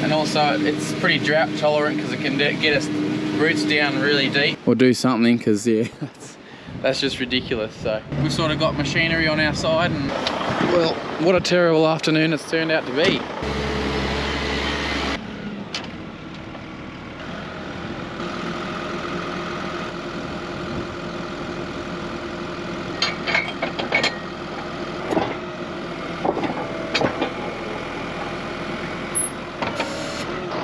and also it's pretty drought tolerant because it can get its roots down really deep. Or do something, because yeah, that's just ridiculous. So we've sort of got machinery on our side, and well, what a terrible afternoon it's turned out to be.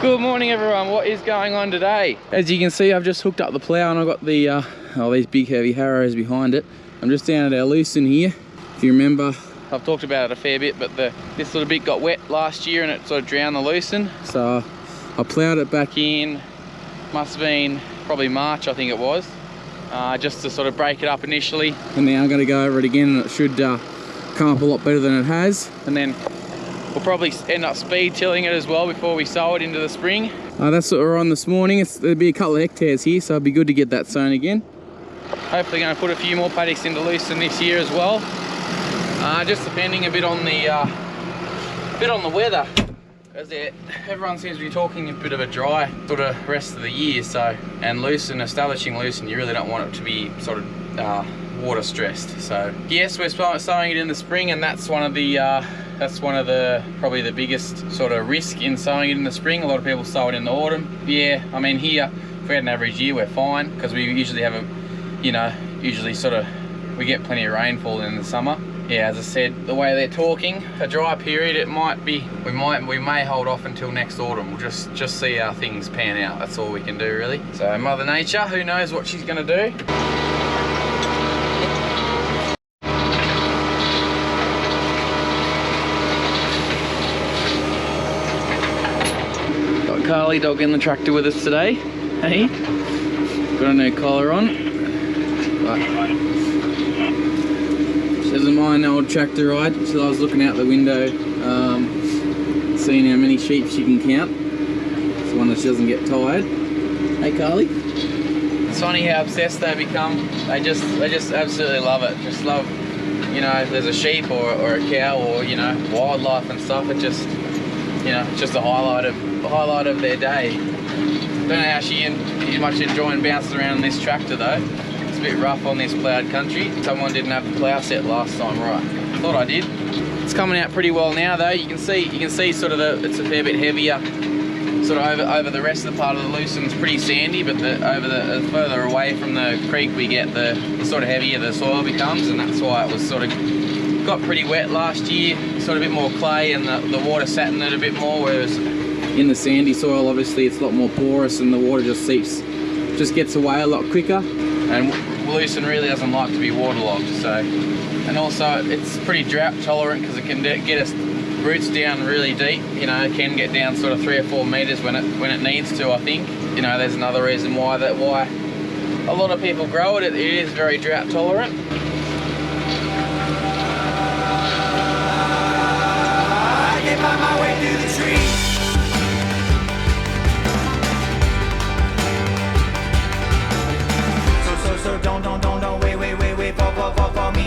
Good morning everyone, what is going on today? As you can see, I've just hooked up the plough and I've got the these big heavy harrows behind it. I'm just down at our Lucerne here. If you remember, I've talked about it a fair bit, but this little bit got wet last year and it sort of drowned the Lucerne. So I ploughed it back in, must have been probably March I think it was, just to sort of break it up initially. And now I'm going to go over it again and it should come up a lot better than it has. And then we'll probably end up speed tilling it as well before we sow it into the spring. That's what we're on this morning. There'll be a couple of hectares here, so it'll be good to get that sown again. Hopefully going to put a few more paddocks into Lucerne this year as well. Just depending a bit on the weather, because everyone seems to be talking a bit of a dry sort of rest of the year. So, and Lucerne, establishing Lucerne, you really don't want it to be sort of water stressed. So yes, we're sowing it in the spring, and that's one of the probably the biggest sort of risk in sowing it in the spring. A lot of people sow it in the autumn. Yeah, I mean here, if we had an average year, we're fine, because we usually have we get plenty of rainfall in the summer. Yeah, as I said, the way they're talking, a dry period, it might be, we may hold off until next autumn. We'll just see how things pan out. That's all we can do really. So Mother Nature, who knows what she's gonna do. Carly dog in the tractor with us today. Hey, got a new collar on. But she doesn't mind the old tractor ride. She loves looking out the window, seeing how many sheep she can count. It's one that she doesn't get tired. Hey Carly. It's funny how obsessed they become. They just absolutely love it. Just love, you know, if there's a sheep or a cow or, you know, wildlife and stuff. It just, you know, it's just a highlight of their day. Don't know how she's much enjoying bouncing around in this tractor though. It's a bit rough on this ploughed country. Someone didn't have the plough set last time right. Thought I did. It's coming out pretty well now though. You can see sort of it's a fair bit heavier. Sort of over the rest of the part of the Lucerne's pretty sandy, but the further away from the creek we get, the sort of heavier the soil becomes, and that's why it was sort of got pretty wet last year. Sort of a bit more clay, and the water sat in it a bit more, whereas in the sandy soil obviously it's a lot more porous and the water just gets away a lot quicker. And Lucerne really doesn't like to be waterlogged. So, and also it's pretty drought tolerant because it can get its roots down really deep. You know, it can get down sort of 3 or 4 meters when it needs to. I think, you know, there's another reason why a lot of people grow it. It is very drought tolerant. I get by my way through the trees. So don't wait for me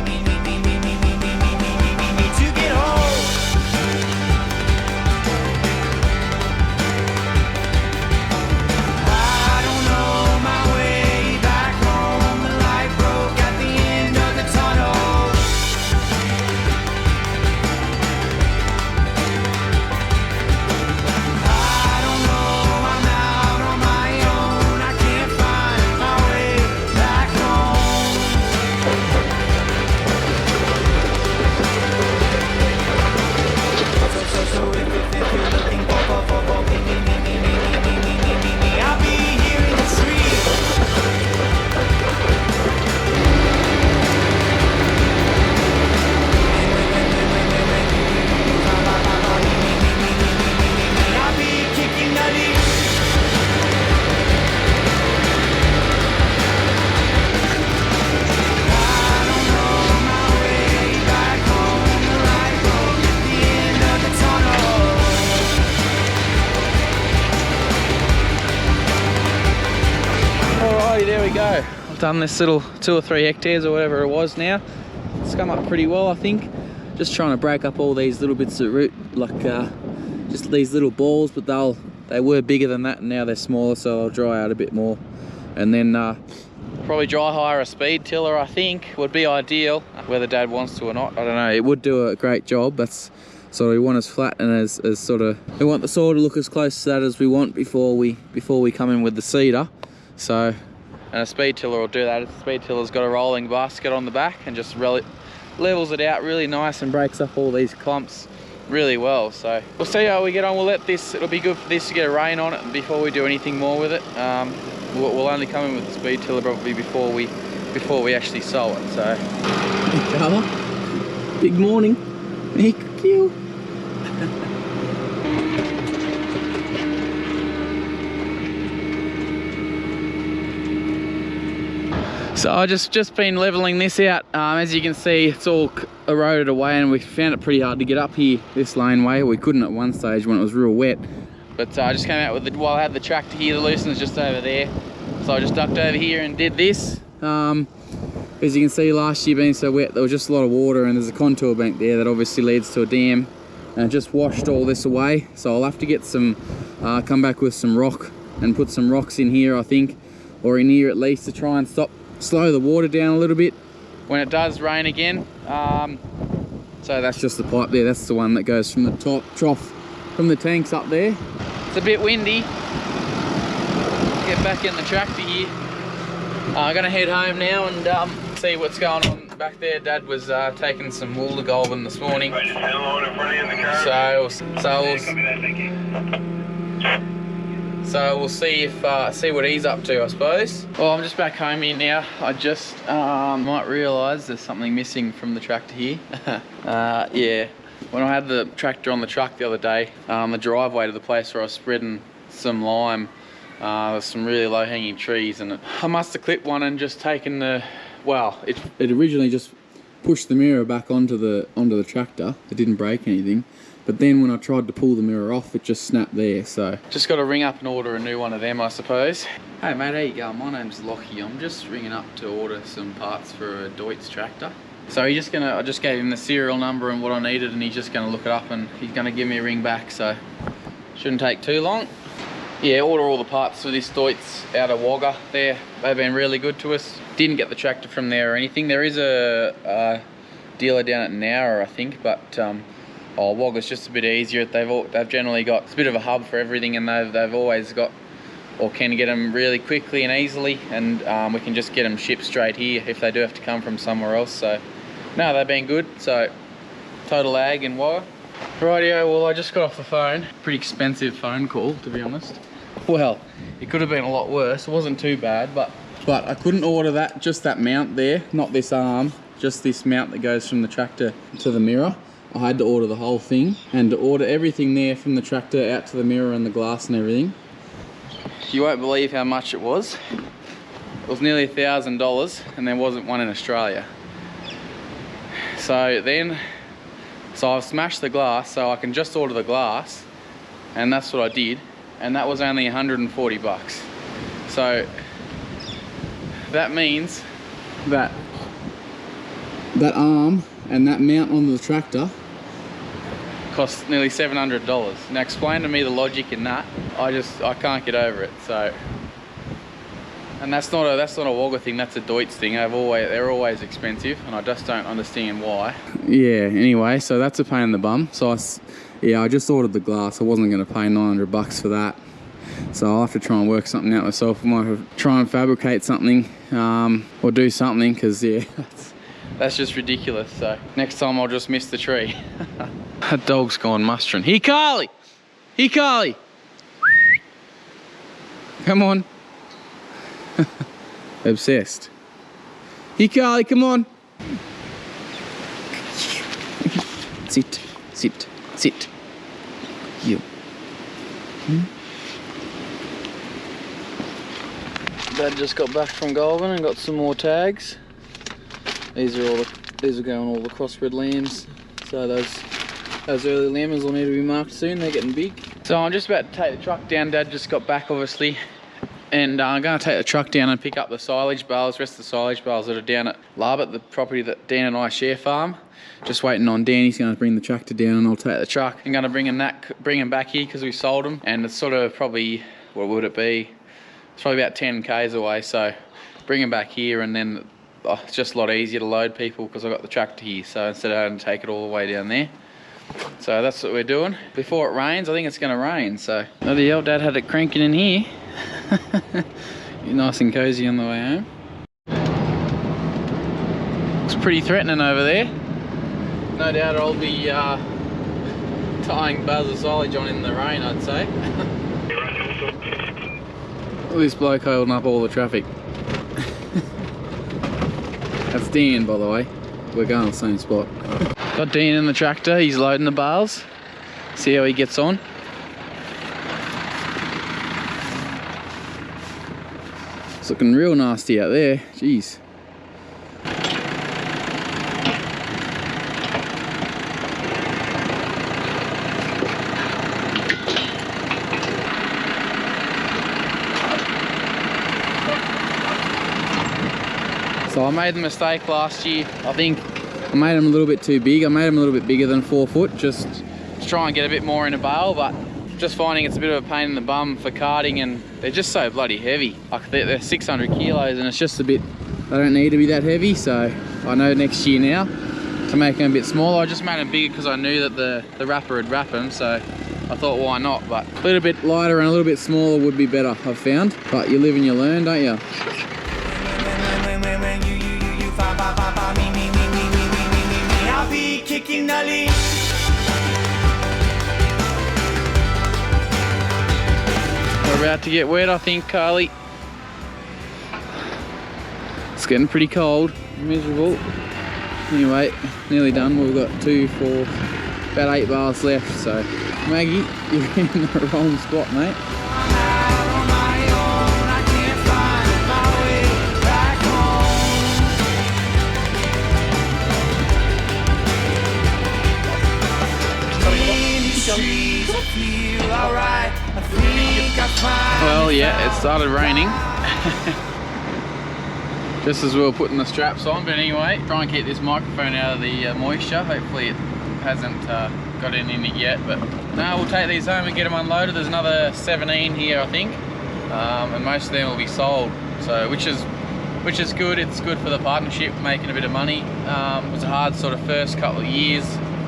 to get home. I don't know my way back home. The light broke at the end of the tunnel. I don't know, I'm out on my own. I can't find my way back home. So if you're looking for me, I'll be here in the street. I'll be kicking the leaves. I don't know my way back home. The light broke at the end of the tunnel. Alrighty, there we go. I've done this little 2 or 3 hectares or whatever it was now. It's come up pretty well, I think. Just trying to break up all these little bits of root, like just these little balls, but they were bigger than that and now they're smaller, so they'll dry out a bit more. And then probably dry hire a speed tiller, I think, would be ideal. Whether Dad wants to or not, I don't know. It would do a great job. That's sort of, we want as flat and as sort of, we want the soil to look as close to that as we want before we come in with the seeder. So, and a speed tiller will do that. A speed tiller's got a rolling basket on the back and just levels it out really nice and breaks up all these clumps really well. So we'll see how we get on. We'll let this, it'll be good for this to get a rain on it before we do anything more with it. We'll only come in with the speed tiller probably before we actually sow it. So hey Carla, big morning. Thank you. So I just been leveling this out. As you can see, it's all eroded away and we found it pretty hard to get up here this laneway. We couldn't at one stage when it was real wet. But I just came out with while I had the tractor here, the Lucerne's just over there. So I just ducked over here and did this. As you can see, last year being so wet, there was just a lot of water, and there's a contour bank there that obviously leads to a dam, and it just washed all this away. So I'll have to get some, come back with some rock and put some rocks in here, I think, or in here at least, to try and slow the water down a little bit when it does rain again. So that's just the pipe there. That's the one that goes from the trough from the tanks up there. It's a bit windy. Get back in the tractor here. I'm gonna head home now and see what's going on back there. Dad was taking some wool to Goulburn this morning. So we'll see what he's up to, I suppose. Well, I'm just back home here now. I just might realise there's something missing from the tractor here. Yeah, when I had the tractor on the truck the other day, the driveway to the place where I was spreading some lime, there's some really low-hanging trees, and I must have clipped one and just taken the, well, it originally just pushed the mirror back onto the tractor. It didn't break anything, but then when I tried to pull the mirror off, it just snapped there. So just got to ring up and order a new one of them, I suppose. Hey mate, how you going? My name's Lockie. I'm just ringing up to order some parts for a Deutz tractor. So I just gave him the serial number and what I needed, and he's just gonna look it up and he's gonna give me a ring back, so shouldn't take too long. Yeah, order all the parts for this Deutz out of Wagga. They've been really good to us. Didn't get the tractor from there or anything. There is a dealer down at Nowra, I think, but Wagga's just a bit easier. They've generally got, it's a bit of a hub for everything, and they've always got, or can get them really quickly and easily, and we can just get them shipped straight here if they do have to come from somewhere else. So no, they've been good. So total ag in Wagga. Rightio, well I just got off the phone. Pretty expensive phone call, to be honest. Well, it could have been a lot worse. It wasn't too bad, but I couldn't order just that mount there, not this arm, just this mount that goes from the tractor to the mirror. I had to order the whole thing, and to order everything there from the tractor out to the mirror and the glass and everything. You won't believe how much it was. It was nearly $1,000, and there wasn't one in Australia. So I've smashed the glass, so I can just order the glass, and that's what I did, and that was only 140 bucks. So that means that arm and that mount on the tractor cost nearly $700. Now explain to me the logic in that. I can't get over it. So, and that's not a Wagga thing, that's a Deutz thing. They're always expensive, and I just don't understand why. Yeah, anyway, so that's a pain in the bum. So I just ordered the glass. I wasn't going to pay 900 bucks for that. So I'll have to try and work something out myself. I might have to try and fabricate something or do something, because yeah, that's just ridiculous. So next time I'll just miss the tree. That dog's gone mustering. Here, Carly! Here, Carly! Come on. Obsessed. Here, Carly, come on. Sit, sit, sit. You. Dad just got back from Goulburn and got some more tags. These are going all the crossbred lambs. So those early lambs will need to be marked soon. They're getting big. So I'm just about to take the truck down. Dad just got back, obviously. And I'm going to take the truck down and pick up the silage bales, rest of the silage bales that are down at Larbert, the property that Dan and I share farm. Just waiting on Dan. He's going to bring the tractor down and I'll take the truck. I'm going to bring him back here because we sold him, and it's sort of probably, what would it be? It's probably about 10 k's away, so bring him back here, and then it's just a lot easier to load people because I've got the tractor here, so instead of having to take it all the way down there. So that's what we're doing. Before it rains, I think it's going to rain, so bloody hell, Dad had it cranking in here. You're nice and cozy on the way home. It's pretty threatening over there. No doubt I'll be tying bales of silage on in the rain, I'd say. Look at this bloke holding up all the traffic. That's Dan, by the way. We're going to the same spot. Got Dan in the tractor, he's loading the bales. See how he gets on. It's looking real nasty out there, jeez. So I made the mistake last year. I think I made them a little bit too big. I made them a little bit bigger than 4 foot, just to try and get a bit more in a bale, but just finding it's a bit of a pain in the bum for carting, and they're just so bloody heavy. Like they're 600 kilos and it's just a bit, they don't need to be that heavy. So I know next year now to make them a bit smaller. I just made them bigger because I knew that the wrapper would wrap them, so I thought why not, but a little bit lighter and a little bit smaller would be better, I've found. But you live and you learn, don't you? I'll be kicking the lead. We're about to get wet, I think, Carly. It's getting pretty cold, miserable. Anyway, nearly done. We've got 2, 4, about 8 bars left. So, Maggie, you're in the wrong spot, mate. Well, yeah, it started raining. Just as we were putting the straps on, but anyway, try and keep this microphone out of the moisture. Hopefully it hasn't got any in it yet, but no, we'll take these home and get them unloaded. There's another 17 here, I think, and most of them will be sold, so which is good. It's good for the partnership, making a bit of money. It was a hard sort of first couple of years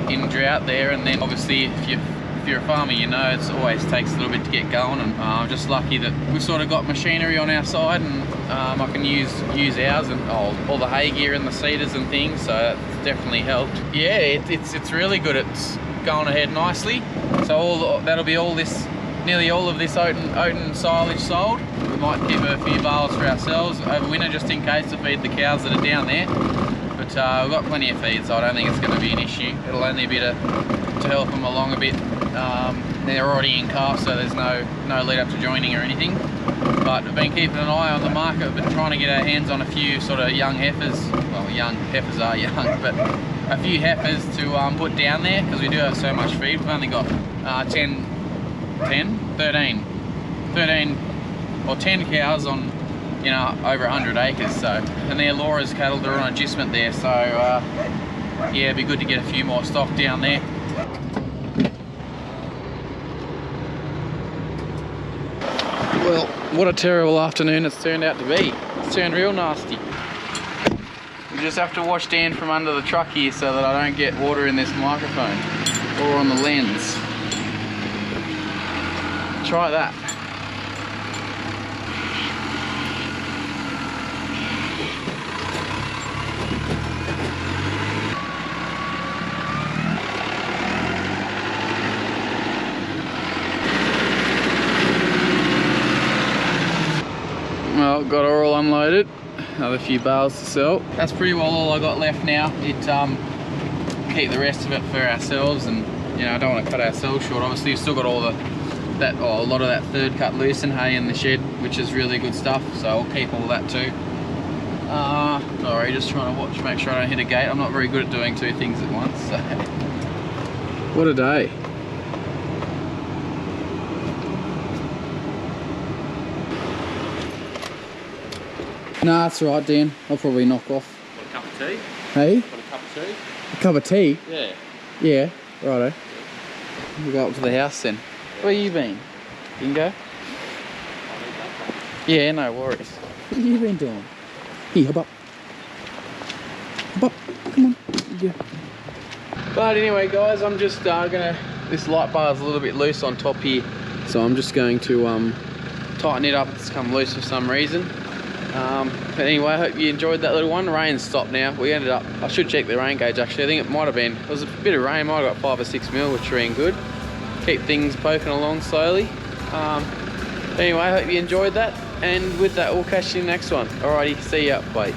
in drought there, and then obviously if you're a farmer, you know it always takes a little bit to get going, and I'm just lucky that we've sort of got machinery on our side, and I can use ours and all the hay gear and the seeders and things, so that's definitely helped. Yeah, it's really good. It's going ahead nicely. So that'll be nearly all of this oaten silage sold. We might keep a few bales for ourselves over winter just in case to feed the cows that are down there. But we've got plenty of feed, so I don't think it's going to be an issue. It'll only be to help them along a bit. They're already in calf, so there's no lead up to joining or anything. But we've been keeping an eye on the market. We've been trying to get our hands on a few sort of young heifers. Well, young heifers are young, but a few heifers to put down there because we do have so much feed. We've only got 13 or 10 cows on, you know, over 100 acres. So, and they're Laura's cattle. They're on adjustment there. So yeah, it'd be good to get a few more stock down there. Well, what a terrible afternoon it's turned out to be. It's turned real nasty. We just have to wash Dan from under the truck here so that I don't get water in this microphone or on the lens. Try that. Well, got her all unloaded. Another few bales to sell. That's pretty well all I got left now. Keep the rest of it for ourselves, and you know, I don't want to cut ourselves short. Obviously, we've still got all a lot of that third cut Lucerne hay in the shed, which is really good stuff. So I'll keep all that too. Sorry, just trying to make sure I don't hit a gate. I'm not very good at doing two things at once. So. What a day. Nah, that's right, Dan. I'll probably knock off. Want a cup of tea? Hey? Want a cup of tea? A cup of tea? Yeah. Yeah, righto. We'll go up to the house then. Where you been? You can go? Yeah, no worries. What have you been doing? Here, hop up. Hop up. Come on. Yeah. But anyway, guys, I'm just this light bar is a little bit loose on top here, so I'm just going to tighten it up. It's come loose for some reason. But anyway, I hope you enjoyed that little one. Rain stopped now. We ended up, I should check the rain gauge actually. I think it might have been, it was a bit of rain. Might have got 5 or 6 mil, which are in good. Keep things poking along slowly. Anyway, I hope you enjoyed that. And with that, we'll catch you in the next one. Alrighty, see ya. Bye.